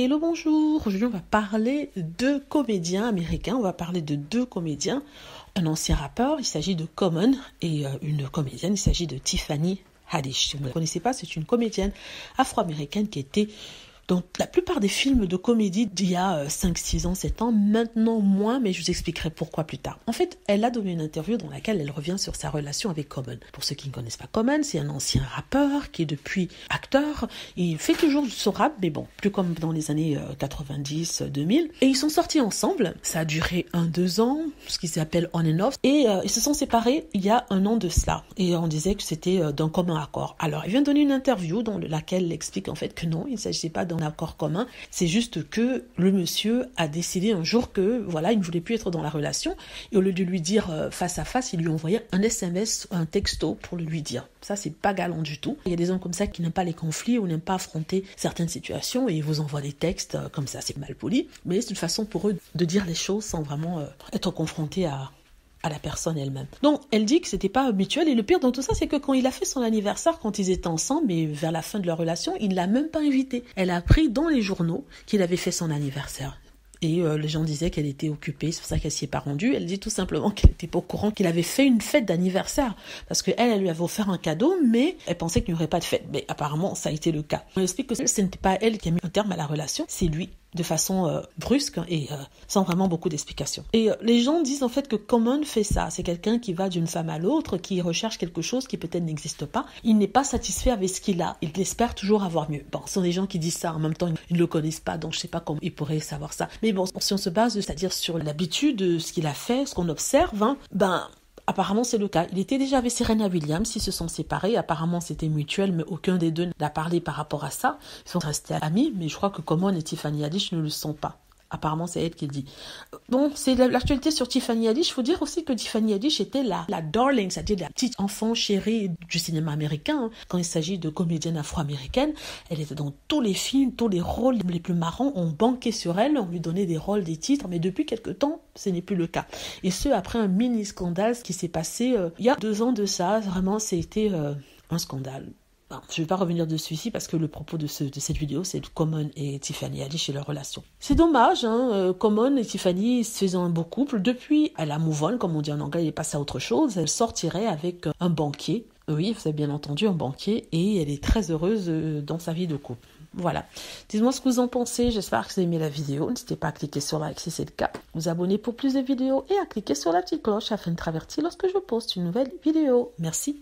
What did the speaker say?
Hello, bonjour. Aujourd'hui, on va parler de comédiens américains. On va parler de deux comédiens. Un ancien rappeur, il s'agit de Common, et une comédienne, il s'agit de Tiffany Haddish. Si vous ne la connaissez pas, c'est une comédienne afro-américaine qui était dans la plupart des films de comédie d'il y a 5, 6 ans, 7 ans, maintenant moins, mais je vous expliquerai pourquoi plus tard. En fait, elle a donné une interview dans laquelle elle revient sur sa relation avec Common. Pour ceux qui ne connaissent pas Common, c'est un ancien rappeur qui est depuis acteur. Il fait toujours son rap, mais bon, plus comme dans les années 90, 2000. Et ils sont sortis ensemble. Ça a duré 1-2 ans, ce qui s'appelle on and off. Et ils se sont séparés il y a 1 an de cela. Et on disait que c'était d'un commun accord. Alors, il vient de donner une interview dans laquelle elle explique en fait que non, il ne s'agissait pas d'un accord commun, c'est juste que le monsieur a décidé un jour que voilà, il ne voulait plus être dans la relation et au lieu de lui dire face à face, il lui envoyait un SMS, un texto pour le lui dire. Ça, c'est pas galant du tout. Il y a des hommes comme ça qui n'aiment pas les conflits ou n'aiment pas affronter certaines situations et ils vous envoient des textes comme ça, c'est mal poli, mais c'est une façon pour eux de dire les choses sans vraiment être confrontés à la personne elle-même. Donc, elle dit que c'était pas mutuel et le pire dans tout ça, c'est que quand il a fait son anniversaire, quand ils étaient ensemble et vers la fin de leur relation, il l'a même pas invité. Elle a appris dans les journaux qu'il avait fait son anniversaire. Et les gens disaient qu'elle était occupée, c'est pour ça qu'elle s'y est pas rendue. Elle dit tout simplement qu'elle n'était pas au courant qu'il avait fait une fête d'anniversaire. Parce qu'elle lui avait offert un cadeau, mais elle pensait qu'il n'y aurait pas de fête. Mais apparemment, ça a été le cas. On explique que ce n'était pas elle qui a mis un terme à la relation, c'est lui, de façon brusque et sans vraiment beaucoup d'explications. Et les gens disent en fait que Common fait ça. C'est quelqu'un qui va d'une femme à l'autre, qui recherche quelque chose qui peut-être n'existe pas. Il n'est pas satisfait avec ce qu'il a. Il espère toujours avoir mieux. Bon, ce sont des gens qui disent ça. En même temps, ils ne le connaissent pas, donc je ne sais pas comment ils pourraient savoir ça. Mais bon, si on se base, c'est-à-dire sur l'habitude de ce qu'il a fait, ce qu'on observe, apparemment, c'est le cas. Il était déjà avec Serena Williams, ils se sont séparés. Apparemment, c'était mutuel, mais aucun des deux n'a parlé par rapport à ça. Ils sont restés amis, mais je crois que Common et Tiffany Haddish ne le sont pas. Apparemment, c'est elle qui le dit. Bon, c'est l'actualité sur Tiffany Haddish. Il faut dire aussi que Tiffany Haddish était la darling, c'est-à-dire la petite enfant chérie du cinéma américain. Quand il s'agit de comédienne afro-américaine, elle était dans tous les films, tous les rôles les plus marrants. On banquait sur elle, on lui donnait des rôles, des titres, mais depuis quelque temps, ce n'est plus le cas. Et ce, après un mini-scandale qui s'est passé il y a 2 ans de ça. Vraiment, c'était un scandale. Bon, je ne vais pas revenir dessus ici parce que le propos de cette vidéo, c'est Common et Tiffany Haddish et leur relation. C'est dommage, Common et Tiffany se faisaient un beau couple. Depuis, elle a move on, comme on dit en anglais, elle est passée à autre chose. Elle sortirait avec un banquier. Oui, vous avez bien entendu, un banquier. Et elle est très heureuse dans sa vie de couple. Voilà. Dites-moi ce que vous en pensez. J'espère que vous avez aimé la vidéo. N'hésitez pas à cliquer sur like si c'est le cas. Vous abonner pour plus de vidéos et à cliquer sur la petite cloche afin de être averti lorsque je poste une nouvelle vidéo. Merci.